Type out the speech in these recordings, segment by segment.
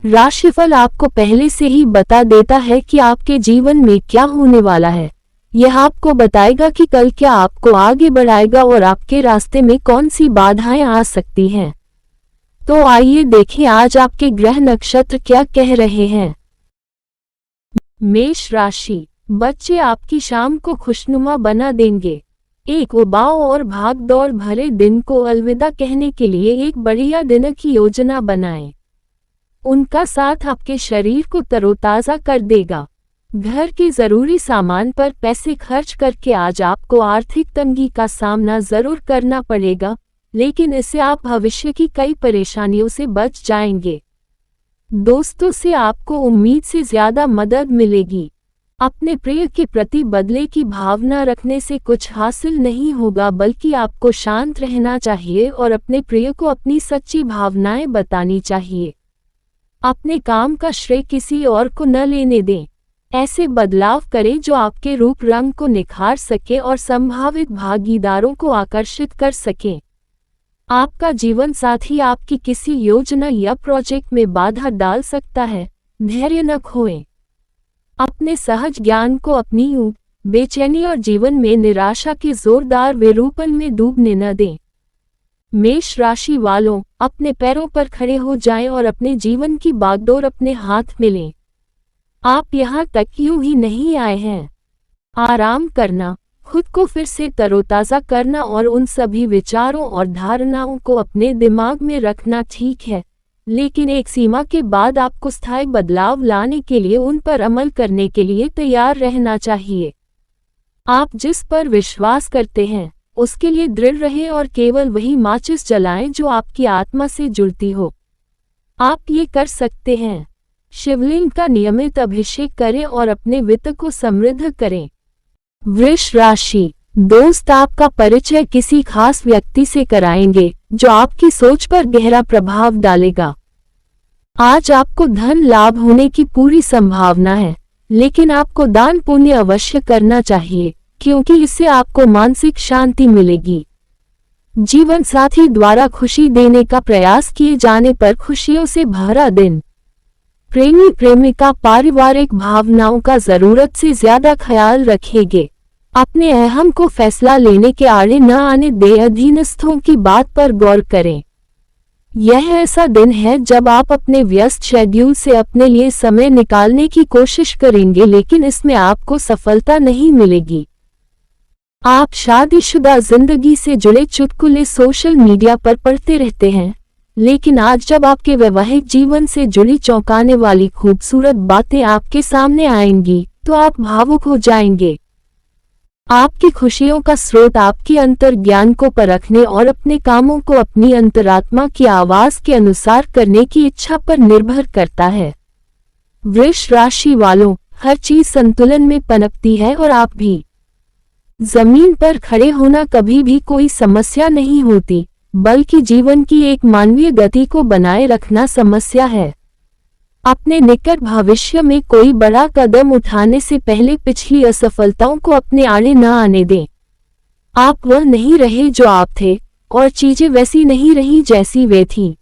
राशिफल आपको पहले से ही बता देता है कि आपके जीवन में क्या होने वाला है। यह आपको बताएगा कि कल क्या आपको आगे बढ़ाएगा और आपके रास्ते में कौन सी बाधाएं आ सकती हैं। तो आइए देखें आज आपके ग्रह नक्षत्र क्या कह रहे हैं। मेष राशि, बच्चे आपकी शाम को खुशनुमा बना देंगे। एक उबाऊ और भागदौड़ भरे दिन को अलविदा कहने के लिए एक बढ़िया दिन की योजना बनाएं। उनका साथ आपके शरीर को तरोताजा कर देगा। घर के जरूरी सामान पर पैसे खर्च करके आज आपको आर्थिक तंगी का सामना जरूर करना पड़ेगा, लेकिन इससे आप भविष्य की कई परेशानियों से बच जाएंगे। दोस्तों से आपको उम्मीद से ज्यादा मदद मिलेगी। अपने प्रिय के प्रति बदले की भावना रखने से कुछ हासिल नहीं होगा, बल्कि आपको शांत रहना चाहिए और अपने प्रिय को अपनी सच्ची भावनाएं बतानी चाहिए। अपने काम का श्रेय किसी और को न लेने दें। ऐसे बदलाव करें जो आपके रूप रंग को निखार सके और संभावित भागीदारों को आकर्षित कर सकें। आपका जीवन साथी आपकी किसी योजना या प्रोजेक्ट में बाधा डाल सकता है, धैर्य न खोएं। अपने सहज ज्ञान को अपनी ऊब, बेचैनी और जीवन में निराशा के जोरदार विरूपण में डूबने न दें। मेष राशि वालों, अपने पैरों पर खड़े हो जाएं और अपने जीवन की बागडोर अपने हाथ में लें। आप यहाँ तक यूं ही नहीं आए हैं। आराम करना, खुद को फिर से तरोताजा करना और उन सभी विचारों और धारणाओं को अपने दिमाग में रखना ठीक है, लेकिन एक सीमा के बाद आपको स्थायी बदलाव लाने के लिए उन पर अमल करने के लिए तैयार रहना चाहिए। आप जिस पर विश्वास करते हैं उसके लिए दृढ़ रहें और केवल वही माचिस जलाएं जो आपकी आत्मा से जुड़ती हो। आप ये कर सकते हैं। शिवलिंग का नियमित अभिषेक करें और अपने वित्त को समृद्ध करें। वृष राशि, दोस्त आपका परिचय किसी खास व्यक्ति से कराएंगे जो आपकी सोच पर गहरा प्रभाव डालेगा। आज आपको धन लाभ होने की पूरी संभावना है, लेकिन आपको दान पुण्य अवश्य करना चाहिए, क्योंकि इससे आपको मानसिक शांति मिलेगी। जीवन साथी द्वारा खुशी देने का प्रयास किए जाने पर खुशियों से भरा दिन। प्रेमी प्रेमिका पारिवारिक भावनाओं का जरूरत से ज्यादा ख्याल रखेंगे। अपने अहम को फैसला लेने के आड़े न आने दे, अधीनस्थों की बात पर गौर करें। यह ऐसा दिन है जब आप अपने व्यस्त शेड्यूल से अपने लिए समय निकालने की कोशिश करेंगे, लेकिन इसमें आपको सफलता नहीं मिलेगी। आप शादीशुदा जिंदगी से जुड़े चुटकुले सोशल मीडिया पर पढ़ते रहते हैं, लेकिन आज जब आपके वैवाहिक जीवन से जुड़ी चौंकाने वाली खूबसूरत बातें आपके सामने आएंगी तो आप भावुक हो जाएंगे। आपकी खुशियों का स्रोत आपकी अंतर्ज्ञान को परखने और अपने कामों को अपनी अंतरात्मा की आवाज के अनुसार करने की इच्छा पर निर्भर करता है। वृष राशि वालों, हर चीज संतुलन में पनपती है और आप भी। जमीन पर खड़े होना कभी भी कोई समस्या नहीं होती, बल्कि जीवन की एक मानवीय गति को बनाए रखना समस्या है। अपने निकट भविष्य में कोई बड़ा कदम उठाने से पहले पिछली असफलताओं को अपने आड़े न आने दें। आप वह नहीं रहे जो आप थे, और चीजें वैसी नहीं रही जैसी वे थीं।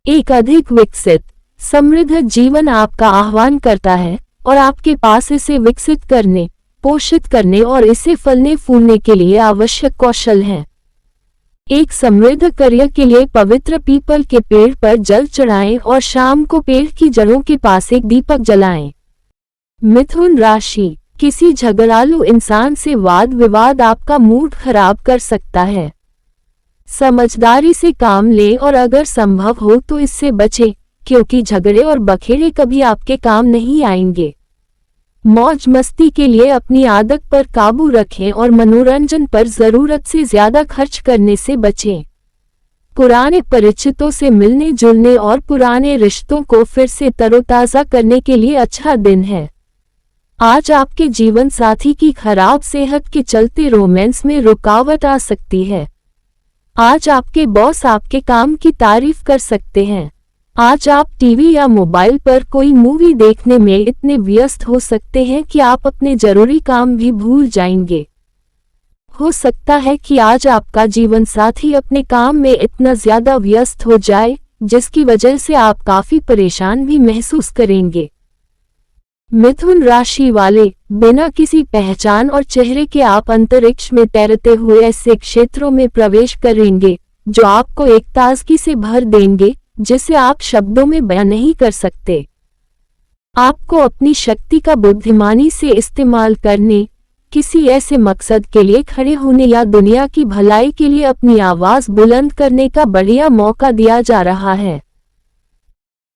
एक अधिक विकसित, समृद्ध जीवन आपका आह्वान करता है और आपके पास इसे विकसित करने, पोषित करने और इसे फलने फूलने के लिए आवश्यक कौशल हैं। एक समृद्ध करियर के लिए पवित्र पीपल के पेड़ पर जल चढ़ाएं और शाम को पेड़ की जड़ों के पास एक दीपक जलाएं। मिथुन राशि, किसी झगड़ालू इंसान से वाद विवाद आपका मूड खराब कर सकता है। समझदारी से काम लें और अगर संभव हो तो इससे बचें, क्योंकि झगड़े और बखेड़े कभी आपके काम नहीं आएंगे। मौज मस्ती के लिए अपनी आदत पर काबू रखें और मनोरंजन पर जरूरत से ज्यादा खर्च करने से बचें। पुराने परिचितों से मिलने जुलने और पुराने रिश्तों को फिर से तरोताजा करने के लिए अच्छा दिन है। आज आपके जीवन साथी की खराब सेहत के चलते रोमांस में रुकावट आ सकती है। आज आपके बॉस आपके काम की तारीफ कर सकते हैं। आज आप टीवी या मोबाइल पर कोई मूवी देखने में इतने व्यस्त हो सकते हैं कि आप अपने जरूरी काम भी भूल जाएंगे। हो सकता है कि आज आपका जीवन साथी अपने काम में इतना ज्यादा व्यस्त हो जाए जिसकी वजह से आप काफी परेशान भी महसूस करेंगे। मिथुन राशि वाले, बिना किसी पहचान और चेहरे के आप अंतरिक्ष में तैरते हुए ऐसे क्षेत्रों में प्रवेश करेंगे जो आपको एक ताजगी से भर देंगे जिसे आप शब्दों में बयां नहीं कर सकते। आपको अपनी शक्ति का बुद्धिमानी से इस्तेमाल करने, किसी ऐसे मकसद के लिए खड़े होने या दुनिया की भलाई के लिए अपनी आवाज बुलंद करने का बढ़िया मौका दिया जा रहा है।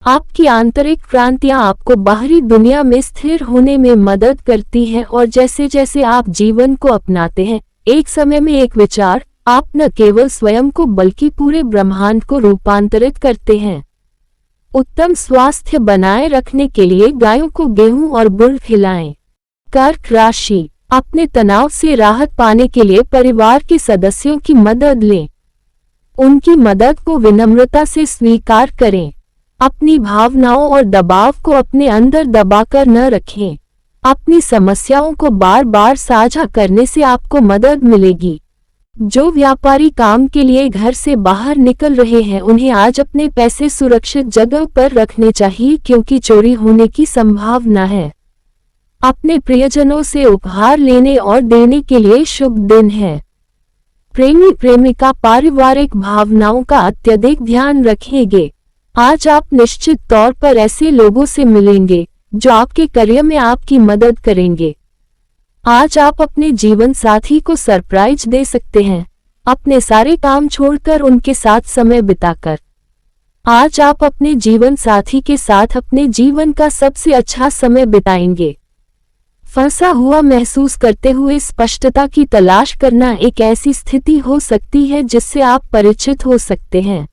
आपकी आंतरिक क्रांतियां आपको बाहरी दुनिया में स्थिर होने में मदद करती हैं और जैसे जैसे आप जीवन को अपनाते हैं, एक समय में एक विचार, आप न केवल स्वयं को बल्कि पूरे ब्रह्मांड को रूपांतरित करते हैं। उत्तम स्वास्थ्य बनाए रखने के लिए गायों को गेहूं और गुड़ खिलाएं। कर्क राशि, अपने तनाव से राहत पाने के लिए परिवार के सदस्यों की मदद लें। उनकी मदद को विनम्रता से स्वीकार करें। अपनी भावनाओं और दबाव को अपने अंदर दबाकर न रखें। अपनी समस्याओं को बार बार साझा करने से आपको मदद मिलेगी। जो व्यापारी काम के लिए घर से बाहर निकल रहे हैं, उन्हें आज अपने पैसे सुरक्षित जगह पर रखने चाहिए क्योंकि चोरी होने की संभावना है। अपने प्रियजनों से उपहार लेने और देने के लिए शुभ दिन है। प्रेमी प्रेमिका पारिवारिक भावनाओं का अत्यधिक ध्यान रखेंगे। आज आप निश्चित तौर पर ऐसे लोगों से मिलेंगे जो आपके करियर में आपकी मदद करेंगे। आज आप अपने जीवन साथी को सरप्राइज दे सकते हैं, अपने सारे काम छोड़कर उनके साथ समय बिताकर। आज आप अपने जीवन साथी के साथ अपने जीवन का सबसे अच्छा समय बिताएंगे। फंसा हुआ महसूस करते हुए स्पष्टता की तलाश करना एक ऐसी स्थिति हो सकती है जिससे आप परिचित हो सकते हैं।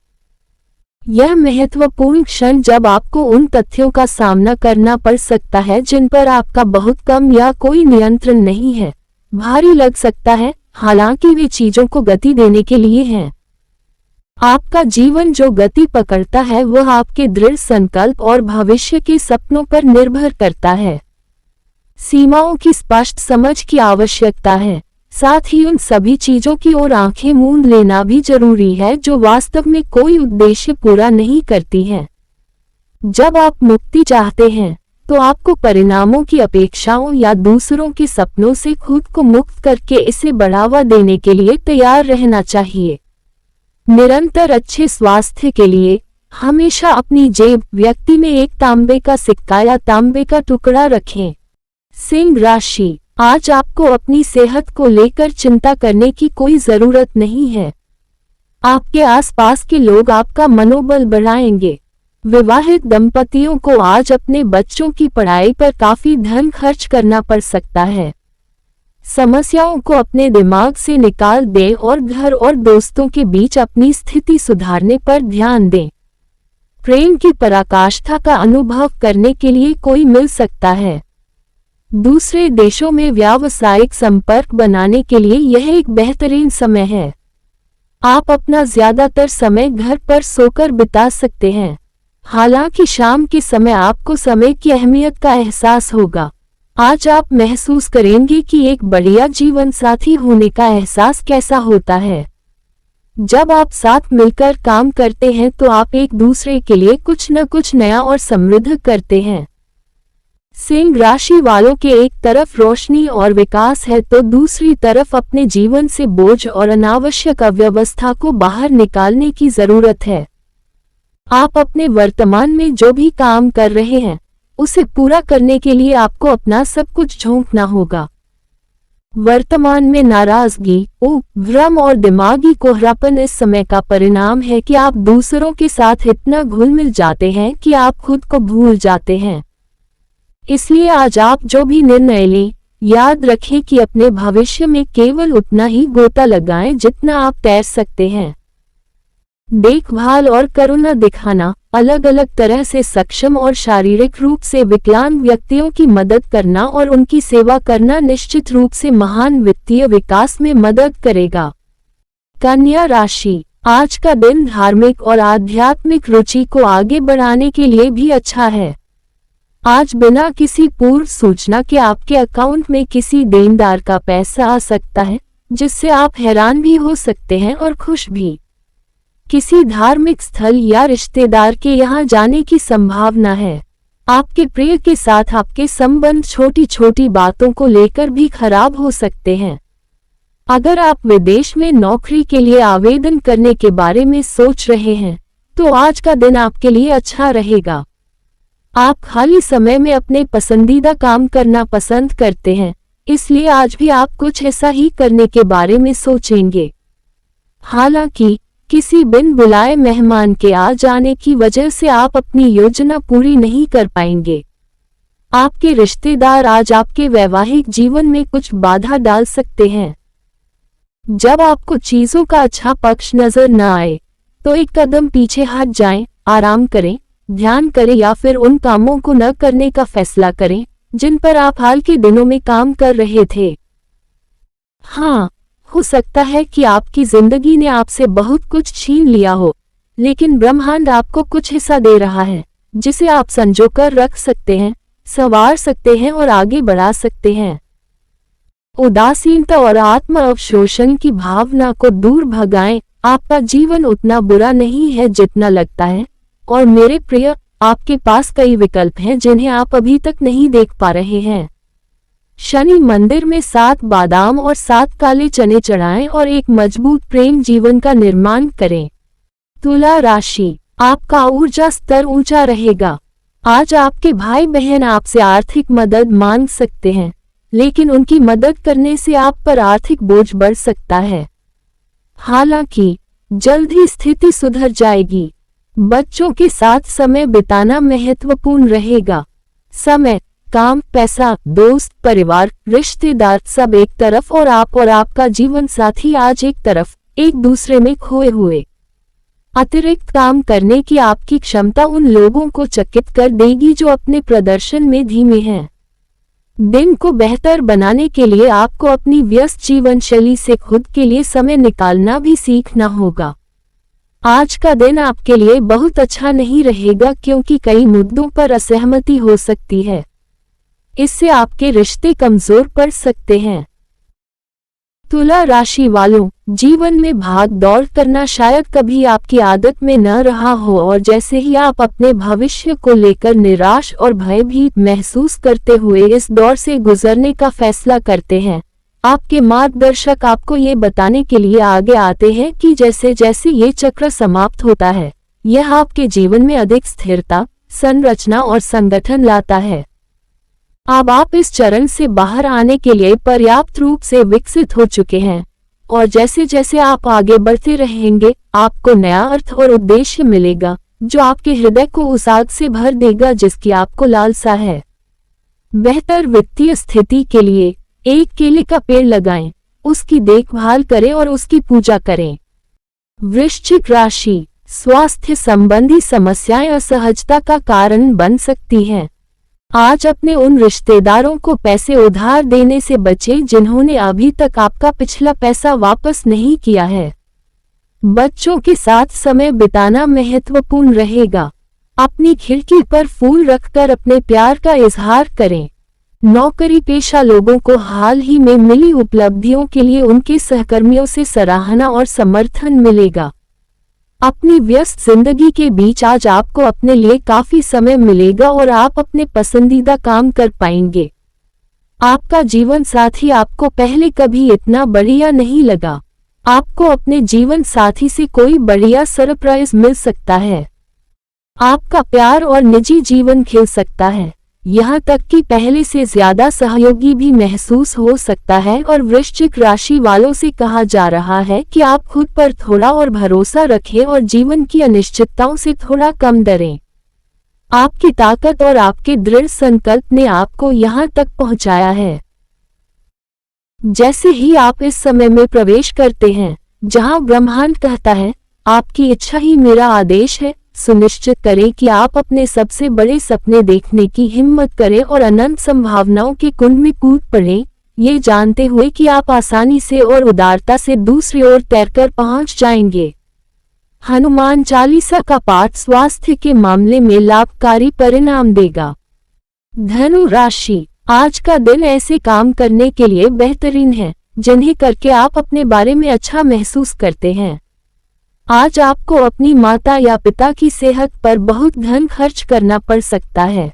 यह महत्वपूर्ण क्षण जब आपको उन तथ्यों का सामना करना पड़ सकता है जिन पर आपका बहुत कम या कोई नियंत्रण नहीं है, भारी लग सकता है, हालांकि वे चीजों को गति देने के लिए हैं। आपका जीवन जो गति पकड़ता है वह आपके दृढ़ संकल्प और भविष्य के सपनों पर निर्भर करता है। सीमाओं की स्पष्ट समझ की आवश्यकता है, साथ ही उन सभी चीजों की ओर आंखें मूंद लेना भी जरूरी है जो वास्तव में कोई उद्देश्य पूरा नहीं करती हैं। जब आप मुक्ति चाहते हैं तो आपको परिणामों की अपेक्षाओं या दूसरों के सपनों से खुद को मुक्त करके इसे बढ़ावा देने के लिए तैयार रहना चाहिए। निरंतर अच्छे स्वास्थ्य के लिए हमेशा अपनी जेब व्यक्ति में एक तांबे का सिक्का या तांबे का टुकड़ा रखें। सिंह राशि, आज आपको अपनी सेहत को लेकर चिंता करने की कोई जरूरत नहीं है। आपके आसपास के लोग आपका मनोबल बढ़ाएंगे। विवाहित दंपतियों को आज अपने बच्चों की पढ़ाई पर काफी धन खर्च करना पड़ सकता है। समस्याओं को अपने दिमाग से निकाल दें और घर और दोस्तों के बीच अपनी स्थिति सुधारने पर ध्यान दें। प्रेम की पराकाष्ठा का अनुभव करने के लिए कोई मिल सकता है। दूसरे देशों में व्यावसायिक संपर्क बनाने के लिए यह एक बेहतरीन समय है। आप अपना ज्यादातर समय घर पर सोकर बिता सकते हैं। हालांकि शाम के समय आपको समय की अहमियत का एहसास होगा। आज आप महसूस करेंगे कि एक बढ़िया जीवन साथी होने का एहसास कैसा होता है। जब आप साथ मिलकर काम करते हैं तो आप एक दूसरे के लिए कुछ न कुछ नया और समृद्ध करते हैं। सिंह राशि वालों के एक तरफ रोशनी और विकास है तो दूसरी तरफ अपने जीवन से बोझ और अनावश्यक अव्यवस्था को बाहर निकालने की जरूरत है। आप अपने वर्तमान में जो भी काम कर रहे हैं उसे पूरा करने के लिए आपको अपना सब कुछ झोंकना होगा। वर्तमान में नाराजगी, भ्रम और दिमागी कोहरापन इस समय का परिणाम है कि आप दूसरों के साथ इतना घुल मिल जाते हैं कि आप खुद को भूल जाते हैं। इसलिए आज आप जो भी निर्णय लें, याद रखें कि अपने भविष्य में केवल उतना ही गोता लगाएं जितना आप तैर सकते हैं। देखभाल और करुणा दिखाना, अलग अलग तरह से सक्षम और शारीरिक रूप से विकलांग व्यक्तियों की मदद करना और उनकी सेवा करना निश्चित रूप से महान वित्तीय विकास में मदद करेगा। कन्या राशि, आज का दिन धार्मिक और आध्यात्मिक रुचि को आगे बढ़ाने के लिए भी अच्छा है। आज बिना किसी पूर्व सूचना के आपके अकाउंट में किसी देनदार का पैसा आ सकता है जिससे आप हैरान भी हो सकते हैं और खुश भी। किसी धार्मिक स्थल या रिश्तेदार के यहाँ जाने की संभावना है। आपके प्रिय के साथ आपके संबंध छोटी छोटी बातों को लेकर भी खराब हो सकते हैं। अगर आप विदेश में नौकरी के लिए आवेदन करने के बारे में सोच रहे हैं, तो आज का दिन आपके लिए अच्छा रहेगा। आप खाली समय में अपने पसंदीदा काम करना पसंद करते हैं, इसलिए आज भी आप कुछ ऐसा ही करने के बारे में सोचेंगे। हालांकि किसी बिन बुलाए मेहमान के आ जाने की वजह से आप अपनी योजना पूरी नहीं कर पाएंगे। आपके रिश्तेदार आज आपके वैवाहिक जीवन में कुछ बाधा डाल सकते हैं। जब आपको चीजों का अच्छा पक्ष नजर न आए, तो एक कदम पीछे हट जाएं, आराम करें, ध्यान करें या फिर उन कामों को न करने का फैसला करें जिन पर आप हाल के दिनों में काम कर रहे थे। हाँ, हो सकता है कि आपकी जिंदगी ने आपसे बहुत कुछ छीन लिया हो, लेकिन ब्रह्मांड आपको कुछ हिस्सा दे रहा है जिसे आप संजोकर रख सकते हैं, संवार सकते हैं और आगे बढ़ा सकते हैं। उदासीनता और आत्म अवशोषण की भावना को दूर भगाएं। आपका जीवन उतना बुरा नहीं है जितना लगता है, और मेरे प्रिय, आपके पास कई विकल्प हैं जिन्हें आप अभी तक नहीं देख पा रहे हैं। शनि मंदिर में 7 बादाम और 7 काले चने चढ़ाएं और एक मजबूत प्रेम जीवन का निर्माण करें। तुला राशि, आपका ऊर्जा स्तर ऊंचा रहेगा। आज आपके भाई बहन आपसे आर्थिक मदद मांग सकते हैं, लेकिन उनकी मदद करने से आप पर आर्थिक बोझ बढ़ सकता है। हालांकि जल्द ही स्थिति सुधर जाएगी। बच्चों के साथ समय बिताना महत्वपूर्ण रहेगा। समय, काम, पैसा, दोस्त, परिवार, रिश्तेदार सब एक तरफ और आपका जीवन साथी आज एक तरफ, एक दूसरे में खोए हुए। अतिरिक्त काम करने की आपकी क्षमता उन लोगों को चकित कर देगी जो अपने प्रदर्शन में धीमे हैं। दिन को बेहतर बनाने के लिए आपको अपनी व्यस्त जीवन शैली से खुद के लिए समय निकालना भी सीखना होगा। आज का दिन आपके लिए बहुत अच्छा नहीं रहेगा क्योंकि कई मुद्दों पर असहमति हो सकती है। इससे आपके रिश्ते कमजोर पड़ सकते हैं। तुला राशि वालों, जीवन में भाग दौड़ करना शायद कभी आपकी आदत में न रहा हो, और जैसे ही आप अपने भविष्य को लेकर निराश और भयभीत महसूस करते हुए इस दौर से गुजरने का फैसला करते हैं, आपके मार्गदर्शक आपको ये बताने के लिए आगे आते हैं कि जैसे जैसे ये चक्र समाप्त होता है, यह आपके जीवन में अधिक स्थिरता, संरचना और संगठन लाता है। अब आप इस चरण से बाहर आने के लिए पर्याप्त रूप से विकसित हो चुके हैं, और जैसे जैसे आप आगे बढ़ते रहेंगे, आपको नया अर्थ और उद्देश्य मिलेगा जो आपके हृदय को उस आग से भर देगा जिसकी आपको लालसा है। बेहतर वित्तीय स्थिति के लिए एक केले का पेड़ लगाएं, उसकी देखभाल करें और उसकी पूजा करें। वृश्चिक राशि, स्वास्थ्य संबंधी समस्याएं असहजता का कारण बन सकती हैं। आज अपने उन रिश्तेदारों को पैसे उधार देने से बचें जिन्होंने अभी तक आपका पिछला पैसा वापस नहीं किया है। बच्चों के साथ समय बिताना महत्वपूर्ण रहेगा। अपनी खिड़की पर फूल रखकर अपने प्यार का इजहार करें। नौकरी पेशा लोगों को हाल ही में मिली उपलब्धियों के लिए उनके सहकर्मियों से सराहना और समर्थन मिलेगा। अपनी व्यस्त जिंदगी के बीच आज आपको अपने लिए काफी समय मिलेगा और आप अपने पसंदीदा काम कर पाएंगे। आपका जीवन साथी आपको पहले कभी इतना बढ़िया नहीं लगा। आपको अपने जीवन साथी से कोई बढ़िया सरप्राइज मिल सकता है। आपका प्यार और निजी जीवन खिल सकता है, यहाँ तक कि पहले से ज्यादा सहयोगी भी महसूस हो सकता है। और वृश्चिक राशि वालों से कहा जा रहा है कि आप खुद पर थोड़ा और भरोसा रखें और जीवन की अनिश्चितताओं से थोड़ा कम डरें। आपकी ताकत और आपके दृढ़ संकल्प ने आपको यहाँ तक पहुँचाया है। जैसे ही आप इस समय में प्रवेश करते हैं जहाँ ब्रह्मांड कहता है, आपकी इच्छा ही मेरा आदेश है, सुनिश्चित करें कि आप अपने सबसे बड़े सपने देखने की हिम्मत करें और अनंत संभावनाओं के कुंड में कूद पड़ें, ये जानते हुए कि आप आसानी से और उदारता से दूसरी ओर तैरकर पहुंच जाएंगे। हनुमान चालीसा का पाठ स्वास्थ्य के मामले में लाभकारी परिणाम देगा। धनु राशि, आज का दिन ऐसे काम करने के लिए बेहतरीन है जिन्हें करके आप अपने बारे में अच्छा महसूस करते हैं। आज आपको अपनी माता या पिता की सेहत पर बहुत धन खर्च करना पड़ सकता है।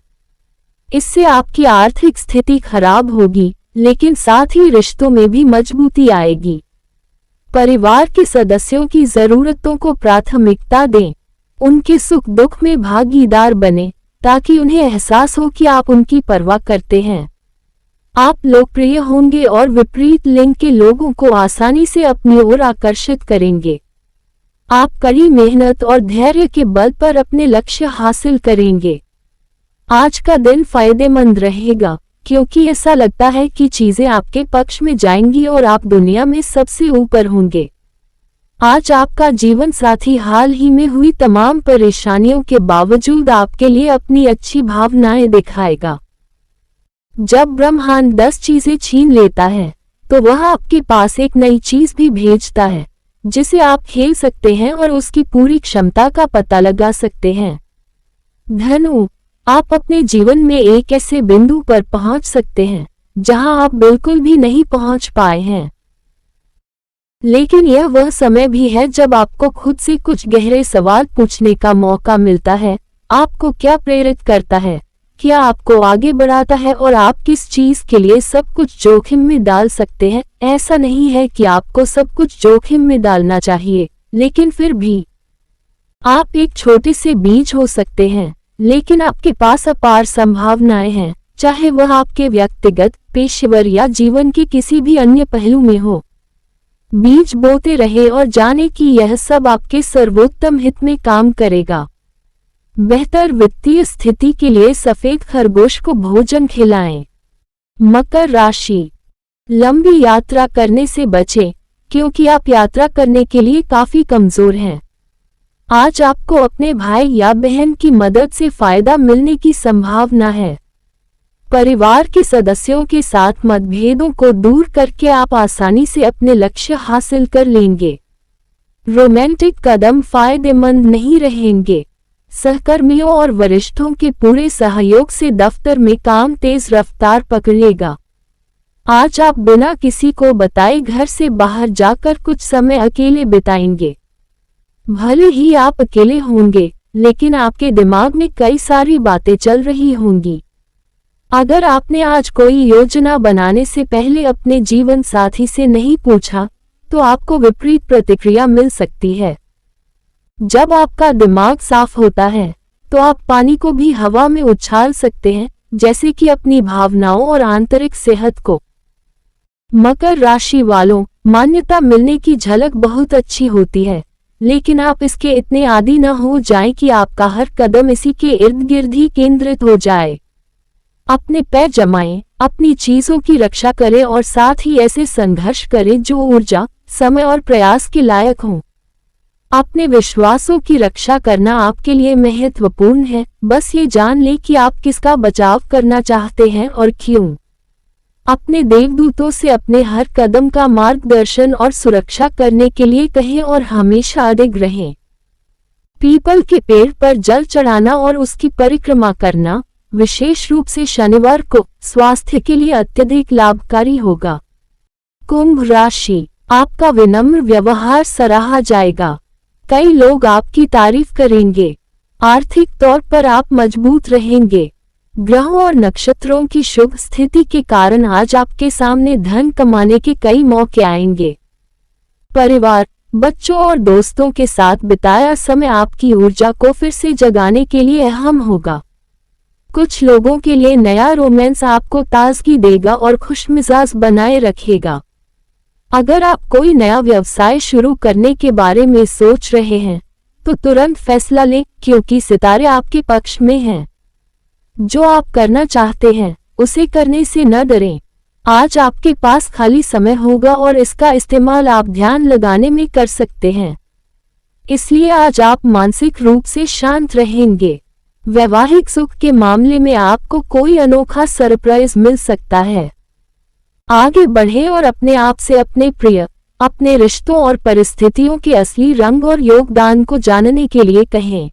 इससे आपकी आर्थिक स्थिति खराब होगी, लेकिन साथ ही रिश्तों में भी मजबूती आएगी। परिवार के सदस्यों की जरूरतों को प्राथमिकता दें। उनके सुख दुख में भागीदार बने, ताकि उन्हें एहसास हो कि आप उनकी परवाह करते हैं। आप लोकप्रिय होंगे और विपरीत लिंग के लोगों को आसानी से अपनी ओर आकर्षित करेंगे। आप कड़ी मेहनत और धैर्य के बल पर अपने लक्ष्य हासिल करेंगे। आज का दिन फायदेमंद रहेगा, क्योंकि ऐसा लगता है कि चीजें आपके पक्ष में जाएंगी और आप दुनिया में सबसे ऊपर होंगे। आज आपका जीवन साथी हाल ही में हुई तमाम परेशानियों के बावजूद आपके लिए अपनी अच्छी भावनाएं दिखाएगा। जब ब्रह्मांड 10 चीजें छीन लेता है, तो वह आपके पास एक नई चीज भी भेजता है, जिसे आप खेल सकते हैं और उसकी पूरी क्षमता का पता लगा सकते हैं। धनु, आप अपने जीवन में एक ऐसे बिंदु पर पहुंच सकते हैं जहां आप बिल्कुल भी नहीं पहुंच पाए हैं। लेकिन यह वह समय भी है जब आपको खुद से कुछ गहरे सवाल पूछने का मौका मिलता है। आपको क्या प्रेरित करता है, क्या आपको आगे बढ़ाता है और आप किस चीज के लिए सब कुछ जोखिम में डाल सकते हैं। ऐसा नहीं है कि आपको सब कुछ जोखिम में डालना चाहिए, लेकिन फिर भी आप एक छोटे से बीज हो सकते हैं, लेकिन आपके पास अपार संभावनाएं हैं, चाहे वह आपके व्यक्तिगत, पेशेवर या जीवन के किसी भी अन्य पहलू में हो। बीज बोते रहे और जाने कि यह सब आपके सर्वोत्तम हित में काम करेगा। बेहतर वित्तीय स्थिति के लिए सफेद खरगोश को भोजन खिलाएं। मकर राशि, लंबी यात्रा करने से बचें, क्योंकि आप यात्रा करने के लिए काफी कमजोर हैं। आज आपको अपने भाई या बहन की मदद से फायदा मिलने की संभावना है। परिवार के सदस्यों के साथ मतभेदों को दूर करके आप आसानी से अपने लक्ष्य हासिल कर लेंगे। रोमांटिक कदम फायदेमंद नहीं रहेंगे। सहकर्मियों और वरिष्ठों के पूरे सहयोग से दफ्तर में काम तेज रफ्तार पकड़ेगा। आज आप बिना किसी को बताए घर से बाहर जाकर कुछ समय अकेले बिताएंगे। भले ही आप अकेले होंगे, लेकिन आपके दिमाग में कई सारी बातें चल रही होंगी। अगर आपने आज कोई योजना बनाने से पहले अपने जीवन साथी से नहीं पूछा, तो आपको विपरीत प्रतिक्रिया मिल सकती है। जब आपका दिमाग साफ होता है, तो आप पानी को भी हवा में उछाल सकते हैं, जैसे कि अपनी भावनाओं और आंतरिक सेहत को। मकर राशि वालों, मान्यता मिलने की झलक बहुत अच्छी होती है, लेकिन आप इसके इतने आदी न हो जाएं कि आपका हर कदम इसी के इर्द गिर्द ही केंद्रित हो जाए। अपने पैर जमाएं, अपनी चीजों की रक्षा करें और साथ ही ऐसे संघर्ष करें जो ऊर्जा, समय और प्रयास के लायक हों। अपने विश्वासों की रक्षा करना आपके लिए महत्वपूर्ण है। बस ये जान लें कि आप किसका बचाव करना चाहते हैं और क्यों। अपने देवदूतों से अपने हर कदम का मार्गदर्शन और सुरक्षा करने के लिए कहें और हमेशा अडिग रहें। पीपल के पेड़ पर जल चढ़ाना और उसकी परिक्रमा करना, विशेष रूप से शनिवार को, स्वास्थ्य के लिए अत्यधिक लाभकारी होगा। कुंभ राशि, आपका विनम्र व्यवहार सराहा जाएगा। कई लोग आपकी तारीफ करेंगे। आर्थिक तौर पर आप मजबूत रहेंगे। ग्रहों और नक्षत्रों की शुभ स्थिति के कारण आज आपके सामने धन कमाने के कई मौके आएंगे। परिवार, बच्चों और दोस्तों के साथ बिताया समय आपकी ऊर्जा को फिर से जगाने के लिए अहम होगा। कुछ लोगों के लिए नया रोमांस आपको ताजगी देगा और खुशमिजाज बनाए रखेगा। अगर आप कोई नया व्यवसाय शुरू करने के बारे में सोच रहे हैं, तो तुरंत फैसला लें, क्योंकि सितारे आपके पक्ष में हैं। जो आप करना चाहते हैं, उसे करने से न डरें। आज आपके पास खाली समय होगा और इसका इस्तेमाल आप ध्यान लगाने में कर सकते हैं। इसलिए आज आप मानसिक रूप से शांत रहेंगे। वैवाहिक सुख के मामले में आपको कोई अनोखा सरप्राइज मिल सकता है। आगे बढ़ें और अपने आप से अपने प्रिय, अपने रिश्तों और परिस्थितियों के असली रंग और योगदान को जानने के लिए कहें।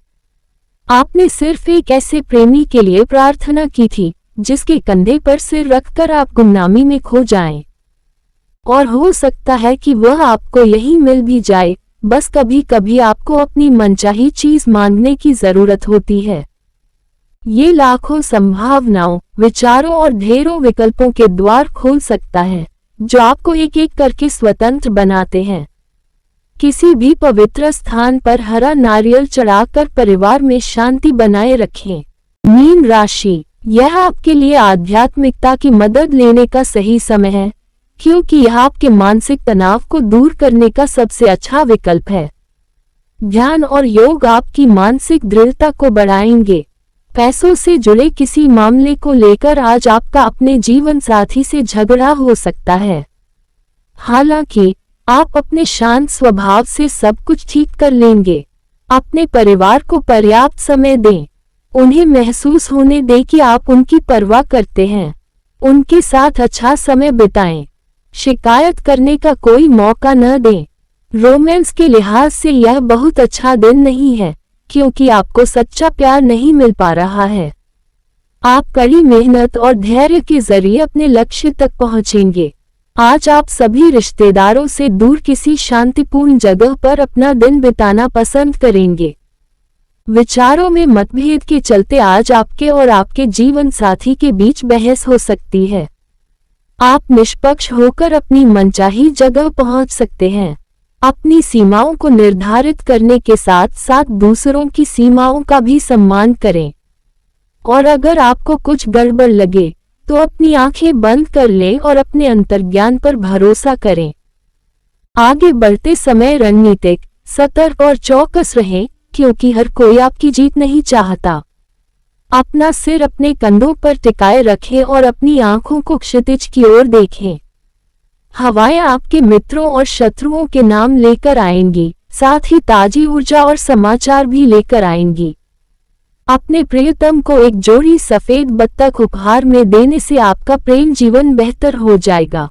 आपने सिर्फ एक ऐसे प्रेमी के लिए प्रार्थना की थी, जिसके कंधे पर सिर रखकर आप गुमनामी में खो जाएं। और हो सकता है कि वह आपको यही मिल भी जाए, बस कभी कभी आपको अपनी मनचाही चीज मांगने की जरूरत होती है। ये लाखों संभावनाओं, विचारों और ढेरों विकल्पों के द्वार खोल सकता है, जो आपको एक एक करके स्वतंत्र बनाते हैं। किसी भी पवित्र स्थान पर हरा नारियल चढ़ाकर परिवार में शांति बनाए रखें। मीन राशि, यह आपके लिए आध्यात्मिकता की मदद लेने का सही समय है, क्योंकि यह आपके मानसिक तनाव को दूर करने का सबसे अच्छा विकल्प है। ध्यान और योग आपकी मानसिक दृढ़ता को बढ़ाएंगे। पैसों से जुड़े किसी मामले को लेकर आज आपका अपने जीवन साथी से झगड़ा हो सकता है। हालांकि आप अपने शांत स्वभाव से सब कुछ ठीक कर लेंगे। अपने परिवार को पर्याप्त समय दें। उन्हें महसूस होने दें कि आप उनकी परवाह करते हैं। उनके साथ अच्छा समय बिताएं। शिकायत करने का कोई मौका न दें। रोमांस के लिहाज से यह बहुत अच्छा दिन नहीं है, क्योंकि आपको सच्चा प्यार नहीं मिल पा रहा है। आप कड़ी मेहनत और धैर्य के जरिए अपने लक्ष्य तक पहुंचेंगे। आज आप सभी रिश्तेदारों से दूर किसी शांतिपूर्ण जगह पर अपना दिन बिताना पसंद करेंगे। विचारों में मतभेद के चलते आज आपके और आपके जीवन साथी के बीच बहस हो सकती है। आप निष्पक्ष होकर अपनी मनचाही जगह पहुंच सकते हैं। अपनी सीमाओं को निर्धारित करने के साथ साथ दूसरों की सीमाओं का भी सम्मान करें। और अगर आपको कुछ गड़बड़ लगे तो अपनी आंखें बंद कर लें और अपने अंतर्ज्ञान पर भरोसा करें। आगे बढ़ते समय रणनीतिक, सतर्क और चौकस रहें, क्योंकि हर कोई आपकी जीत नहीं चाहता। अपना सिर अपने कंधों पर टिकाए रखें और अपनी आंखों को क्षितिज की ओर देखें। हवाएं आपके मित्रों और शत्रुओं के नाम लेकर आएंगी, साथ ही ताजी ऊर्जा और समाचार भी लेकर आएंगी। अपने प्रियतम को एक जोड़ी सफेद बत्तख उपहार में देने से आपका प्रेम जीवन बेहतर हो जाएगा।